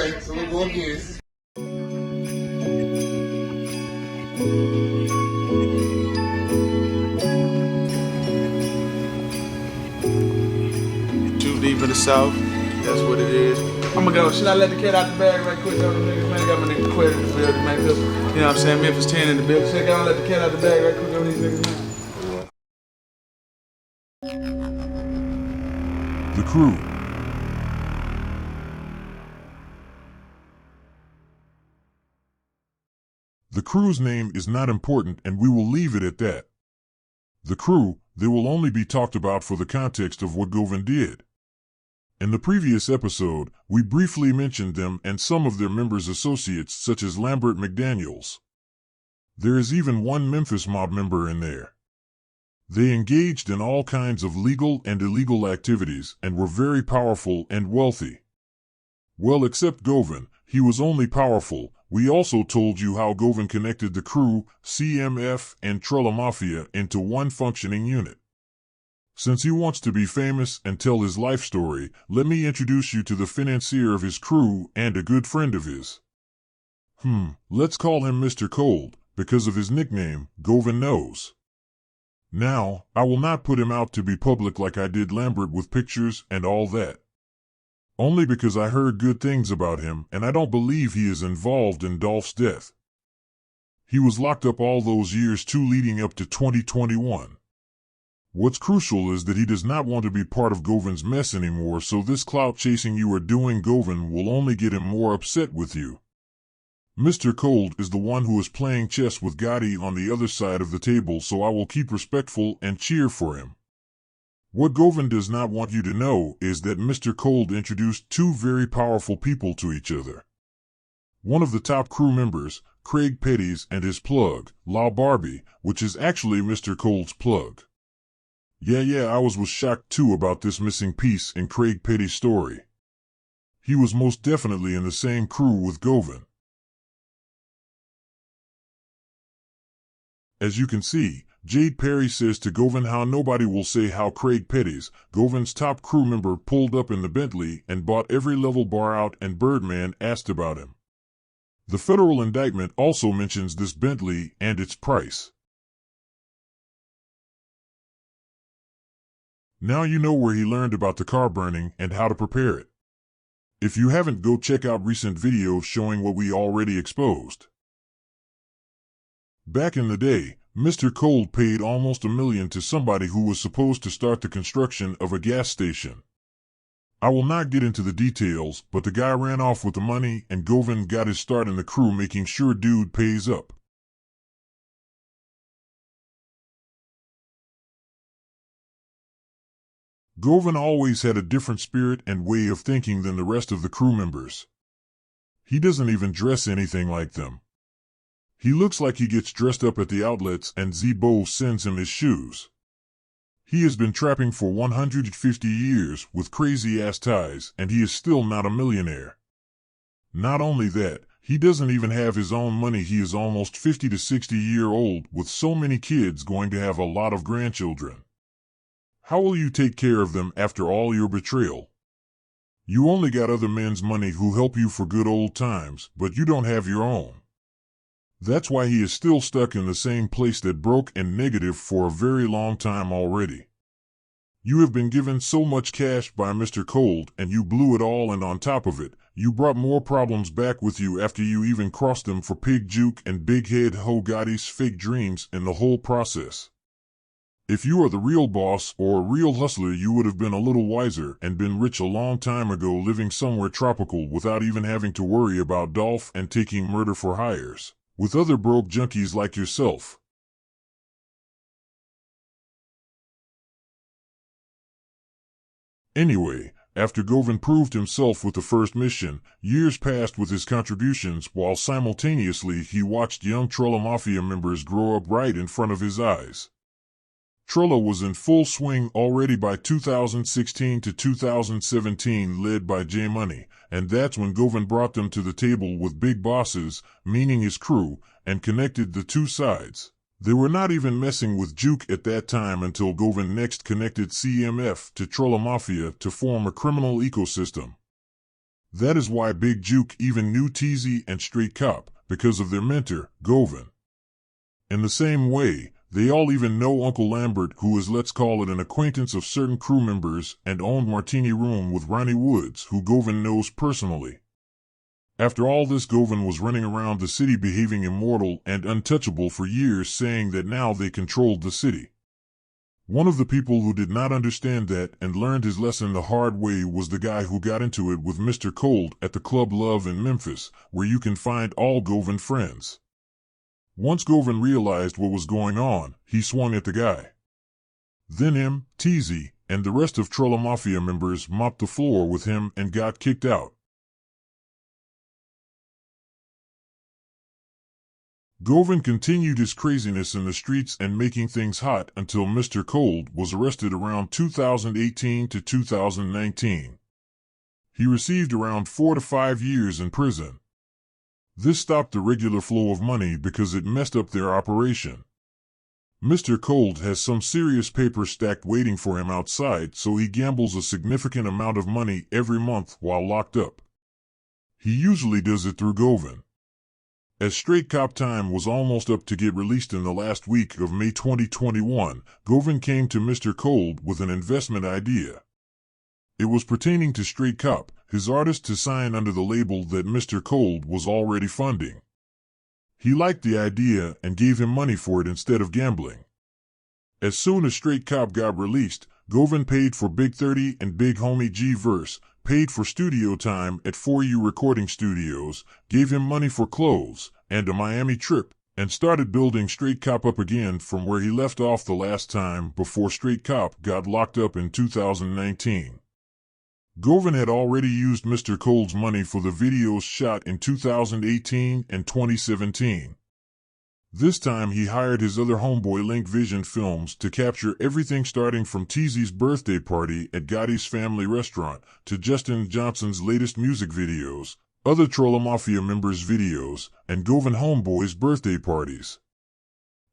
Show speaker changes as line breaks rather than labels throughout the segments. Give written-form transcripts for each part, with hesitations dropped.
Okay, so we'll go again. Too deep in the south, that's what it is. I'm gonna go, should I let the cat out the bag right quick on the niggas, man? I got my nigga quit in the building, man, cause, you know what I'm saying, Memphis 10 in the building. Should I go let the cat out the bag right quick on these niggas, man?
The Crew. The crew's name is not important and we will leave it at that. The Crew, they will only be talked about for the context of what Govan did. In the previous episode, we briefly mentioned them and some of their members' associates such as Lambert McDaniels. There is even one Memphis mob member in there. They engaged in all kinds of legal and illegal activities and were very powerful and wealthy. Well, except Govan, he was only powerful. We also told you how Govan connected the Crew, CMF, and Trullamafia into one functioning unit. Since he wants to be famous and tell his life story, let me introduce you to the financier of his crew and a good friend of his. Let's call him Mr. Cold, because of his nickname, Govan Knows. Now, I will not put him out to be public like I did Lambert with pictures and all that. Only because I heard good things about him and I don't believe he is involved in Dolph's death. He was locked up all those years too leading up to 2021. What's crucial is that he does not want to be part of Govan's mess anymore, so this clout chasing you are doing Govan will only get him more upset with you. Mr. Cold is the one who is playing chess with Gotti on the other side of the table, so I will keep respectful and cheer for him. What Govan does not want you to know is that Mr. Cold introduced two very powerful people to each other. One of the top crew members, Craig Petty's, and his plug, La Barbie, which is actually Mr. Cold's plug. Yeah, I was shocked too about this missing piece in Craig Petty's story. He was most definitely in the same crew with Govan. As you can see, Jade Perry says to Govan how nobody will say how Craig Petty's, Govan's top crew member, pulled up in the Bentley and bought every level bar out and Birdman asked about him. The federal indictment also mentions this Bentley and its price. Now you know where he learned about the car burning and how to prepare it. If you haven't, go check out recent videos showing what we already exposed. Back in the day, Mr. Cold paid almost $1 million to somebody who was supposed to start the construction of a gas station. I will not get into the details, but the guy ran off with the money and Govan got his start in the crew, making sure dude pays up. Govan always had a different spirit and way of thinking than the rest of the crew members. He doesn't even dress anything like them. He looks like he gets dressed up at the outlets and Zebo sends him his shoes. He has been trapping for 150 years with crazy-ass ties and he is still not a millionaire. Not only that, he doesn't even have his own money. He is almost 50 to 60-year-old with so many kids, going to have a lot of grandchildren. How will you take care of them after all your betrayal? You only got other men's money who help you for good old times, but you don't have your own. That's why he is still stuck in the same place that broke and negative for a very long time already. You have been given so much cash by Mr. Cold and you blew it all, and on top of it, you brought more problems back with you after you even crossed them for Bigjook and Big Head Ho Gotti's fake dreams in the whole process. If you are the real boss or a real hustler, you would have been a little wiser and been rich a long time ago, living somewhere tropical without even having to worry about Dolph and taking murder for hires with other broke junkies like yourself. Anyway, after Govan proved himself with the first mission, years passed with his contributions while simultaneously he watched young Trullamafia members grow up right in front of his eyes. Trulla was in full swing already by 2016 to 2017, led by J Money, and that's when Govan brought them to the table with big bosses, meaning his crew, and connected the two sides. They were not even messing with Juke at that time until Govan next connected CMF to Trullamafia to form a criminal ecosystem. That is why Bigjook even knew Teezy and Straight Cop, because of their mentor, Govan. In the same way, they all even know Uncle Lambert, who is, let's call it, an acquaintance of certain crew members and owned Martini Room with Ronnie Woods, who Govan knows personally. After all this, Govan was running around the city behaving immortal and untouchable for years, saying that now they controlled the city. One of the people who did not understand that and learned his lesson the hard way was the guy who got into it with Mr. Cold at the Club Love in Memphis, where you can find all Govan friends. Once Govan realized what was going on, he swung at the guy. Then him, Teezy, and the rest of Trullamafia members mopped the floor with him and got kicked out. Govan continued his craziness in the streets and making things hot until Mr. Cold was arrested around 2018 to 2019. He received around 4 to 5 years in prison. This stopped the regular flow of money because it messed up their operation. Mr. Cold has some serious paper stacked waiting for him outside, so he gambles a significant amount of money every month while locked up. He usually does it through Govan. As Straight Cop time was almost up to get released in the last week of May 2021, Govan came to Mr. Cold with an investment idea. It was pertaining to Straight Cop, his artist, to sign under the label that Mr. Cold was already funding. He liked the idea and gave him money for it instead of gambling. As soon as Straight Cop got released, Govan paid for Big 30 and Big Homie G Verse, paid for studio time at 4U Recording Studios, gave him money for clothes and a Miami trip, and started building Straight Cop up again from where he left off the last time before Straight Cop got locked up in 2019. Govan had already used Mr. Cold's money for the videos shot in 2018 and 2017. This time he hired his other homeboy Link Vision Films to capture everything starting from Teezy's birthday party at Gotti's family restaurant to Justin Johnson's latest music videos, other Trullamafia members' videos, and Govan homeboys' birthday parties.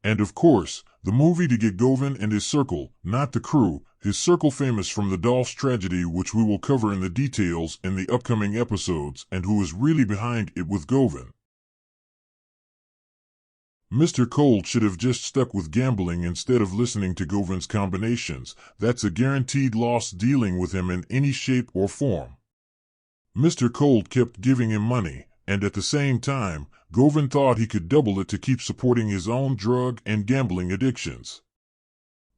And of course, the movie to get Govan and his circle, not the crew, his circle famous from the Dolph's tragedy, which we will cover in the details in the upcoming episodes, and who is really behind it with Govan. Mr. Cold should have just stuck with gambling instead of listening to Govan's combinations. That's a guaranteed loss dealing with him in any shape or form. Mr. Cold kept giving him money, and at the same time, Govan thought he could double it to keep supporting his own drug and gambling addictions.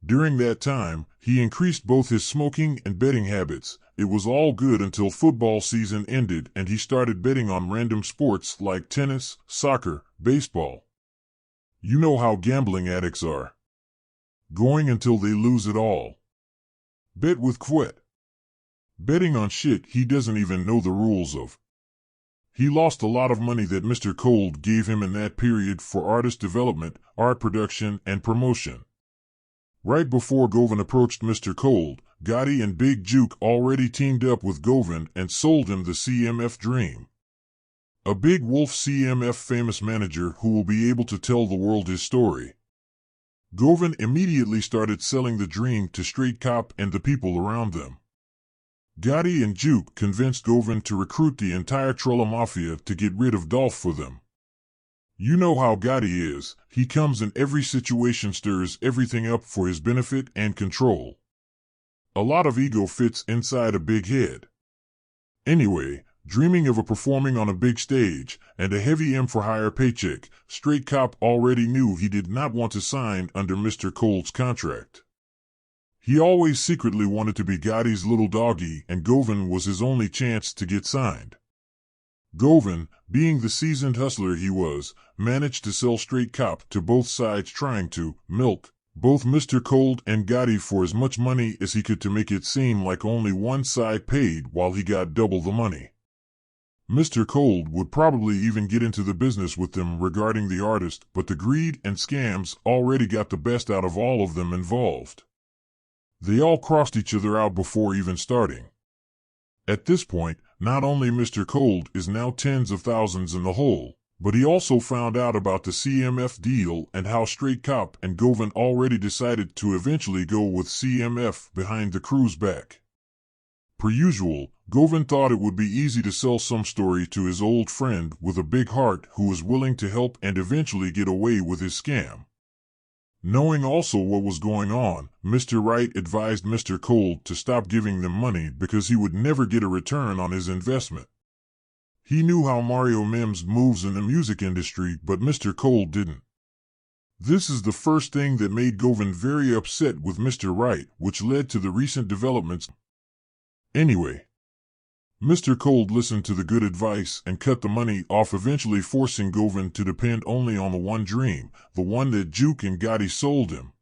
During that time, he increased both his smoking and betting habits. It was all good until football season ended and he started betting on random sports like tennis, soccer, baseball. You know how gambling addicts are. Going until they lose it all. Bet with quit. Betting on shit he doesn't even know the rules of. He lost a lot of money that Mr. Cold gave him in that period for artist development, art production, and promotion. Right before Govan approached Mr. Cold, Gotti and Bigjook already teamed up with Govan and sold him the CMF dream. A big wolf CMF famous manager who will be able to tell the world his story. Govan immediately started selling the dream to Straight Cop and the people around them. Gotti and Juke convinced Govan to recruit the entire Trullamafia to get rid of Dolph for them. You know how Gotti is, he comes in every situation, stirs everything up for his benefit and control. A lot of ego fits inside a big head. Anyway, dreaming of performing on a big stage and a heavy M-for-hire paycheck, Straight Cop already knew he did not want to sign under Mr. Cold's contract. He always secretly wanted to be Gotti's little doggy, and Govan was his only chance to get signed. Govan, being the seasoned hustler he was, managed to sell Straight Cop to both sides, trying to milk both Mr. Cold and Gotti for as much money as he could to make it seem like only one side paid while he got double the money. Mr. Cold would probably even get into the business with them regarding the artist, but the greed and scams already got the best out of all of them involved. They all crossed each other out before even starting. At this point, not only Mr. Cold is now tens of thousands in the hole, but he also found out about the CMF deal and how Straight Cop and Govan already decided to eventually go with CMF behind the crew's back. Per usual, Govan thought it would be easy to sell some story to his old friend with a big heart who was willing to help and eventually get away with his scam. Knowing also what was going on, Mr. Wright advised Mr. Cold to stop giving them money because he would never get a return on his investment. He knew how Mario Mims moves in the music industry, but Mr. Cold didn't. This is the first thing that made Govan very upset with Mr. Wright, which led to the recent developments. Anyway, Mr. Cold listened to the good advice and cut the money off, eventually forcing Govan to depend only on the one dream, the one that Juke and Gotti sold him.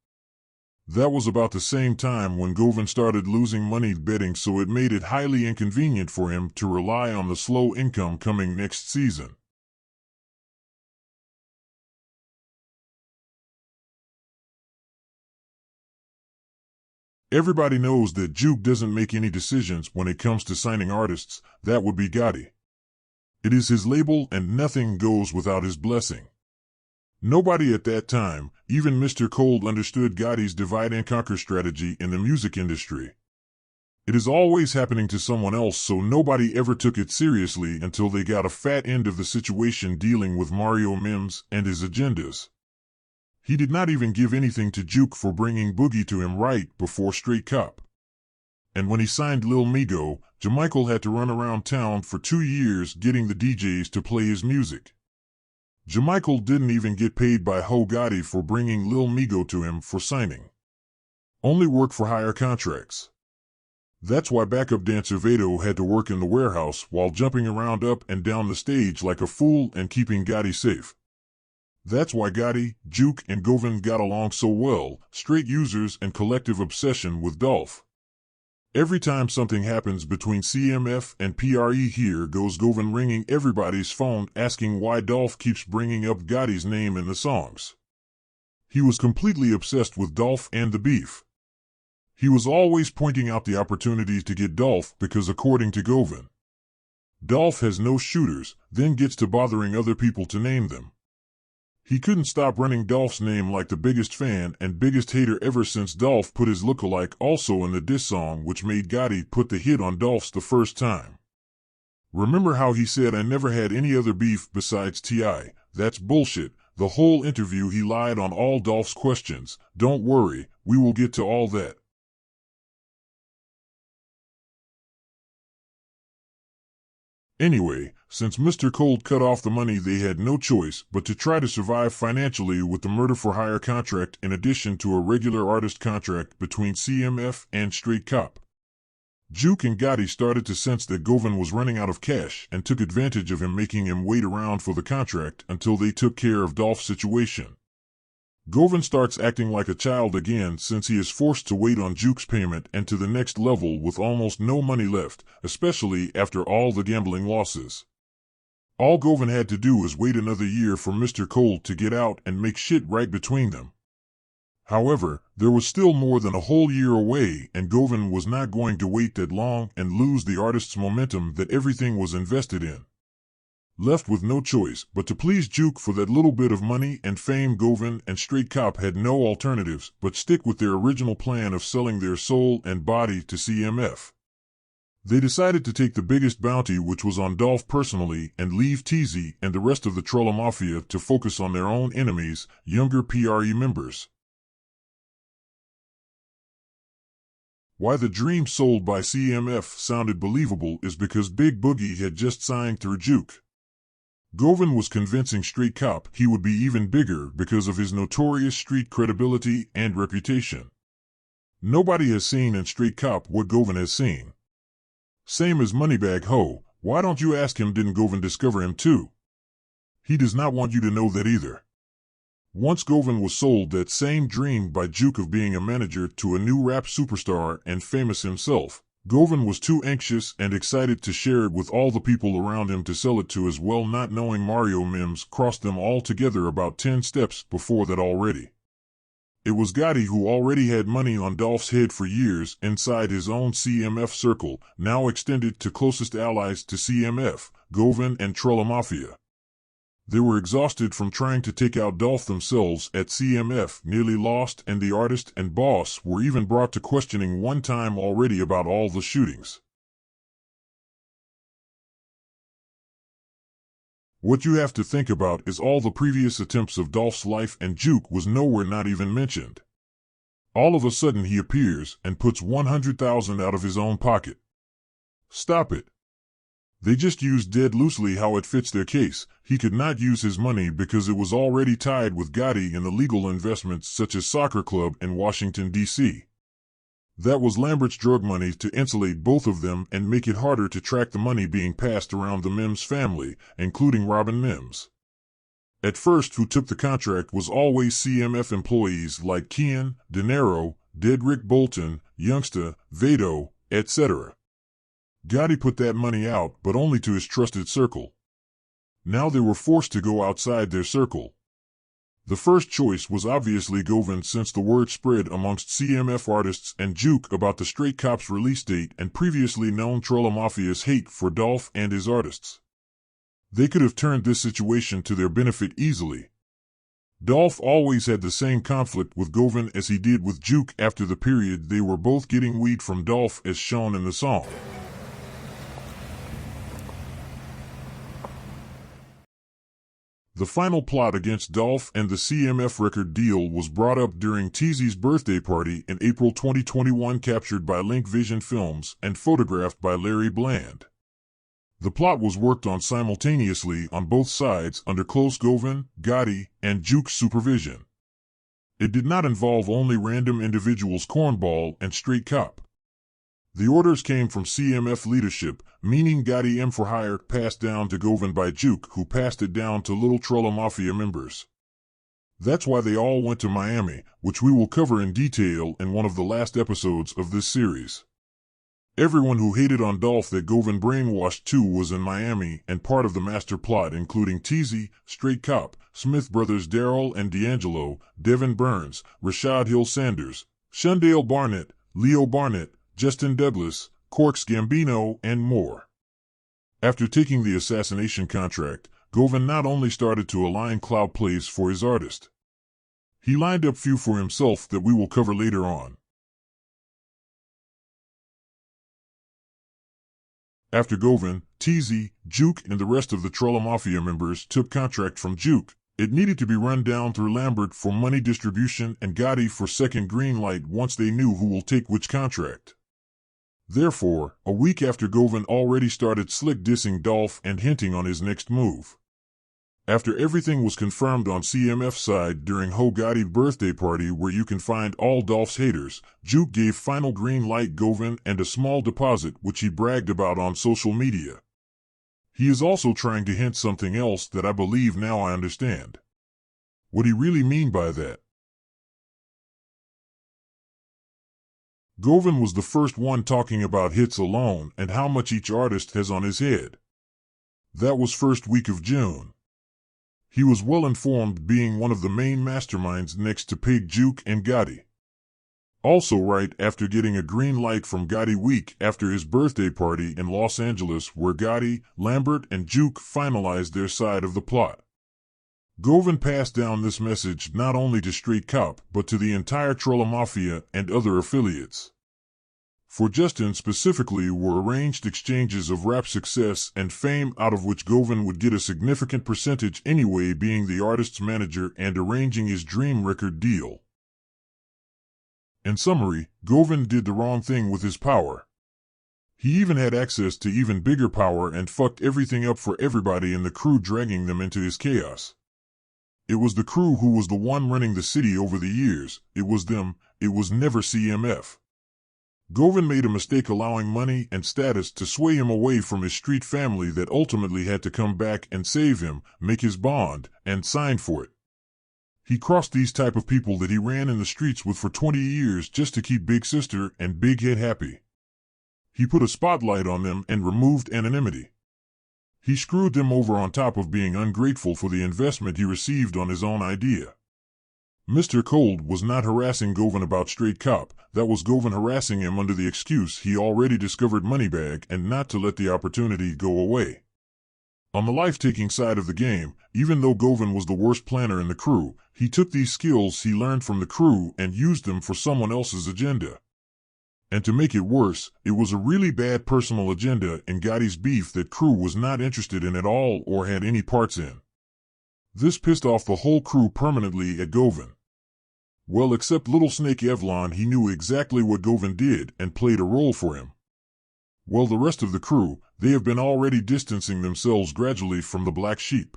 That was about the same time when Govan started losing money betting, so it made it highly inconvenient for him to rely on the slow income coming next season. Everybody knows that Juke doesn't make any decisions when it comes to signing artists. That would be Gotti. It is his label and nothing goes without his blessing. Nobody at that time, even Mr. Cold, understood Gotti's divide and conquer strategy in the music industry. It is always happening to someone else, so nobody ever took it seriously until they got a fat end of the situation dealing with Mario Mims and his agendas. He did not even give anything to Juke for bringing Boogie to him right before Straight Cop. And when he signed Lil Migo, Jamichael had to run around town for 2 years getting the DJs to play his music. Jamichael didn't even get paid by Ho Gotti for bringing Lil Migo to him for signing. Only work for hire contracts. That's why backup dancer Vado had to work in the warehouse while jumping around up and down the stage like a fool and keeping Gotti safe. That's why Gotti, Juke, and Govan got along so well, straight users and collective obsession with Dolph. Every time something happens between CMF and PRE, here goes Govan ringing everybody's phone asking why Dolph keeps bringing up Gotti's name in the songs. He was completely obsessed with Dolph and the beef. He was always pointing out the opportunities to get Dolph because, according to Govan, Dolph has no shooters, then gets to bothering other people to name them. He couldn't stop running Dolph's name like the biggest fan and biggest hater ever since Dolph put his lookalike also in the diss song, which made Gotti put the hit on Dolph's the first time. Remember how he said, "I never had any other beef besides T.I." That's bullshit. The whole interview he lied on all Dolph's questions. Don't worry, we will get to all that. Anyway, since Mr. Cold cut off the money, they had no choice but to try to survive financially with the murder-for-hire contract in addition to a regular artist contract between CMF and Straight Cop. Juke and Gotti started to sense that Govan was running out of cash and took advantage of him, making him wait around for the contract until they took care of Dolph's situation. Govan starts acting like a child again since he is forced to wait on Juke's payment and to the next level with almost no money left, especially after all the gambling losses. All Govan had to do was wait another year for Mr. Cold to get out and make shit right between them. However, there was still more than a whole year away, and Govan was not going to wait that long and lose the artist's momentum that everything was invested in. Left with no choice but to please Juke for that little bit of money and fame, Govan and Straight Cop had no alternatives but stick with their original plan of selling their soul and body to CMF. They decided to take the biggest bounty, which was on Dolph personally, and leave Teezy and the rest of the Trullamafia to focus on their own enemies, younger PRE members. Why the dream sold by CMF sounded believable is because Big Boogie had just signed through Juke. Govan was convincing Straight Cop he would be even bigger because of his notorious street credibility and reputation. Nobody has seen in Straight Cop what Govan has seen. Same as Moneybag Ho. Why don't you ask him, didn't Govan discover him too? He does not want you to know that either. Once Govan was sold that same dream by Juke of being a manager to a new rap superstar and famous himself, Govan was too anxious and excited to share it with all the people around him to sell it to as well, not knowing Mario Mims crossed them all together about 10 steps before that already. It was Gotti who already had money on Dolph's head for years inside his own CMF circle, now extended to closest allies to CMF, Govan and Trullamafia. They were exhausted from trying to take out Dolph themselves at CMF, nearly lost, and the artist and boss were even brought to questioning one time already about all the shootings. What you have to think about is all the previous attempts of Dolph's life, and Juke was nowhere, not even mentioned. All of a sudden he appears and puts $100,000 out of his own pocket. Stop it. They just used dead loosely how it fits their case. He could not use his money because it was already tied with Gotti in illegal investments such as soccer club in Washington, D.C. That was Lambert's drug money to insulate both of them and make it harder to track the money being passed around the Mims family, including Robin Mims. At first, who took the contract was always CMF employees like Kian, De Niro, Dead Rick Bolton, Youngster, Vado, etc. Gotti put that money out, but only to his trusted circle. Now they were forced to go outside their circle. The first choice was obviously Govan, since the word spread amongst CMF artists and Juke about the Straight Cop's release date and previously known Trullamafia's hate for Dolph and his artists. They could have turned this situation to their benefit easily. Dolph always had the same conflict with Govan as he did with Juke after the period they were both getting weed from Dolph, as shown in the song. The final plot against Dolph and the CMF record deal was brought up during Teezy's birthday party in April 2021, captured by Link Vision Films and photographed by Larry Bland. The plot was worked on simultaneously on both sides under close Govan, Gotti, and Juke's supervision. It did not involve only random individuals Cornball and Straight Cop. The orders came from CMF leadership, meaning Gotti M for hire, passed down to Govan by Juke, who passed it down to little Trullamafia members. That's why they all went to Miami, which we will cover in detail in one of the last episodes of this series. Everyone who hated on Dolph that Govan brainwashed too was in Miami and part of the master plot, including Teezy, Straight Cop, Smith brothers Daryl and D'Angelo, Devin Burns, Rashad Hill Sanders, Shundale Barnett, Leo Barnett, Justin Douglas, Corks Gambino, and more. After taking the assassination contract, Govan not only started to align cloud plays for his artist. He lined up few for himself that we will cover later on. After Govan, Teezy, Juke, and the rest of the Trullamafia members took contract from Juke, it needed to be run down through Lambert for money distribution and Gotti for second green light once they knew who will take which contract. Therefore, a week after, Govan already started slick dissing Dolph and hinting on his next move. After everything was confirmed on CMF's side during Ho Gotti's birthday party, where you can find all Dolph's haters, Juke gave final green light Govan and a small deposit which he bragged about on social media. He is also trying to hint something else that I believe now I understand. What he really mean by that? Govan was the first one talking about hits alone and how much each artist has on his head. That was first week of June. He was well informed, being one of the main masterminds next to Pig, Juke, and Gotti. Also right after getting a green light from Gotti week after his birthday party in Los Angeles, where Gotti, Lambert, and Juke finalized their side of the plot. Govan passed down this message not only to Straight Cop but to the entire Trullamafia and other affiliates. For Justin specifically were arranged exchanges of rap success and fame, out of which Govan would get a significant percentage anyway, being the artist's manager and arranging his dream record deal. In summary, Govan did the wrong thing with his power. He even had access to even bigger power and fucked everything up for everybody in the crew, dragging them into his chaos. It was the crew who was the one running the city over the years. It was them, it was never CMF. Govan made a mistake allowing money and status to sway him away from his street family that ultimately had to come back and save him, make his bond, and sign for it. He crossed these type of people that he ran in the streets with for 20 years just to keep Big Sister and Big Head happy. He put a spotlight on them and removed anonymity. He screwed them over on top of being ungrateful for the investment he received on his own idea. Mr. Cold was not harassing Govan about Straight Cop, that was Govan harassing him under the excuse he already discovered Moneybag and not to let the opportunity go away. On the life-taking side of the game, even though Govan was the worst planner in the crew, he took these skills he learned from the crew and used them for someone else's agenda. And to make it worse, it was a really bad personal agenda in Gotti's beef that Crew was not interested in at all or had any parts in. This pissed off the whole crew permanently at Govan. Well, except Little Snake Evlon, he knew exactly what Govan did and played a role for him. Well, the rest of the crew, they have been already distancing themselves gradually from the black sheep.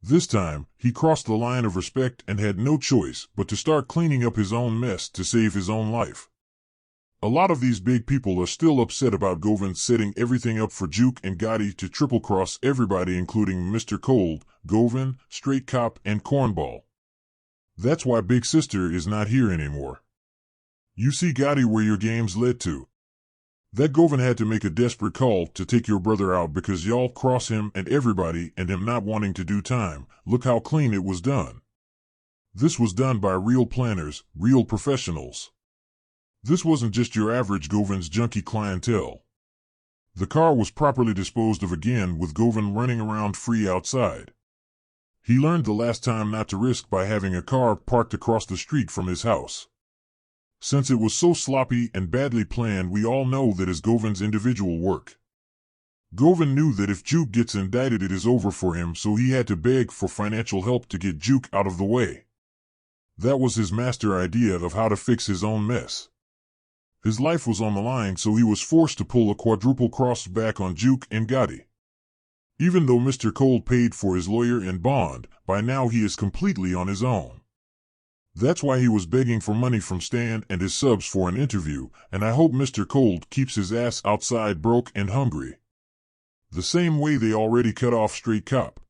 This time, he crossed the line of respect and had no choice but to start cleaning up his own mess to save his own life. A lot of these big people are still upset about Govan setting everything up for Juke and Gotti to triple-cross everybody, including Mr. Cold, Govan, Straight Cop, and Cornball. That's why Big Sister is not here anymore. You see, Gotti, where your games led to. That Govan had to make a desperate call to take your brother out because y'all cross him and everybody, and him not wanting to do time. Look how clean it was done. This was done by real planners, real professionals. This wasn't just your average Govan's junkie clientele. The car was properly disposed of again, with Govan running around free outside. He learned the last time not to risk by having a car parked across the street from his house. Since it was so sloppy and badly planned, we all know that is Govan's individual work. Govan knew that if Juke gets indicted it is over for him, so he had to beg for financial help to get Juke out of the way. That was his master idea of how to fix his own mess. His life was on the line, so he was forced to pull a quadruple cross back on Juke and Gotti. Even though Mr. Cold paid for his lawyer and bond, by now he is completely on his own. That's why he was begging for money from Stan and his subs for an interview, and I hope Mr. Cold keeps his ass outside broke and hungry. The same way they already cut off Straight Cop.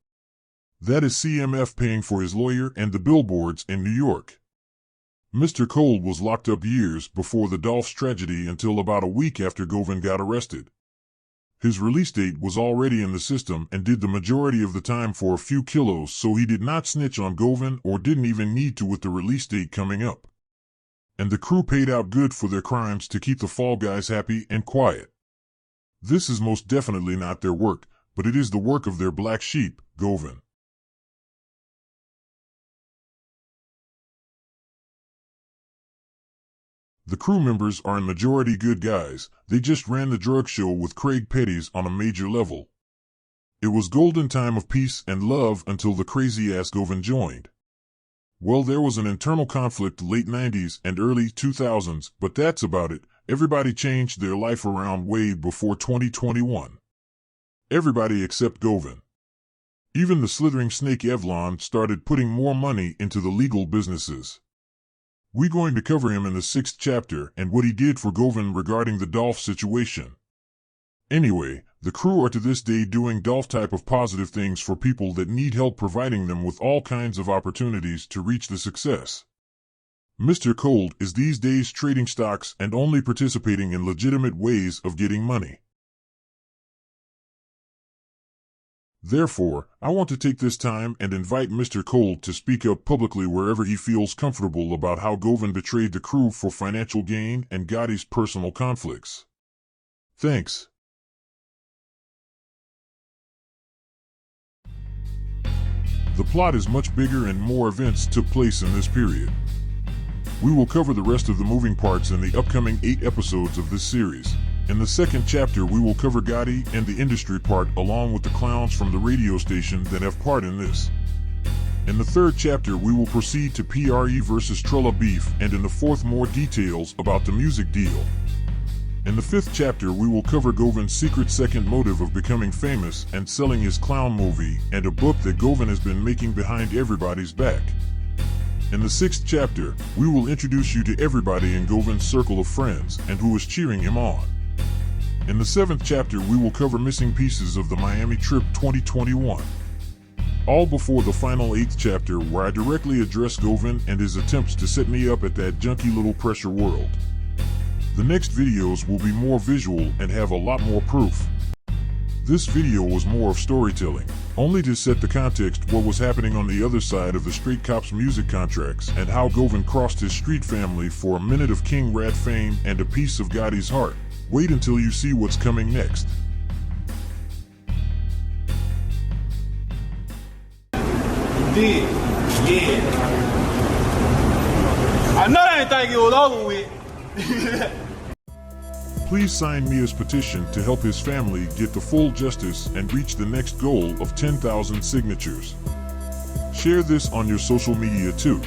That is CMF paying for his lawyer and the billboards in New York. Mr. Cold was locked up years before the Dolph's tragedy until about a week after Govan got arrested. His release date was already in the system and did the majority of the time for a few kilos, so he did not snitch on Govan or didn't even need to with the release date coming up. And the crew paid out good for their crimes to keep the fall guys happy and quiet. This is most definitely not their work, but it is the work of their black sheep, Govan. The crew members are in majority good guys. They just ran the drug show with Craig Petty's on a major level. It was golden time of peace and love until the crazy-ass Govan joined. Well, there was an internal conflict late 90s and early 2000s, but that's about it. Everybody changed their life around way before 2021. Everybody except Govan. Even the slithering snake Evlon started putting more money into the legal businesses. We're going to cover him in the 6th chapter and what he did for Govan regarding the Dolph situation. Anyway, the crew are to this day doing Dolph type of positive things for people that need help, providing them with all kinds of opportunities to reach the success. Mr. Cold is these days trading stocks and only participating in legitimate ways of getting money. Therefore, I want to take this time and invite Mr. Cold to speak up publicly wherever he feels comfortable about how Govan betrayed the crew for financial gain and Gotti's personal conflicts. Thanks. The plot is much bigger and more events took place in this period. We will cover the rest of the moving parts in the upcoming 8 episodes of this series. In the 2nd chapter, we will cover Gotti and the industry part along with the clowns from the radio station that have part in this. In the 3rd chapter, we will proceed to PRE versus Trulla beef, and in the 4th, more details about the music deal. In the 5th chapter, we will cover Govan's secret second motive of becoming famous and selling his clown movie, and a book that Govan has been making behind everybody's back. In the 6th chapter, we will introduce you to everybody in Govan's circle of friends and who is cheering him on. In the 7th chapter, we will cover missing pieces of the Miami trip 2021. All before the final 8th chapter, where I directly address Govan and his attempts to set me up at that junky little pressure world. The next videos will be more visual and have a lot more proof. This video was more of storytelling, only to set the context what was happening on the other side of the Straight Cop's music contracts and how Govan crossed his street family for a minute of King Rat fame and a piece of Gotti's heart. Wait until you see what's coming next.
You did? Yeah. I know they didn't think it was over with.
Please sign Mia's petition to help his family get the full justice and reach the next goal of 10,000 signatures. Share this on your social media too.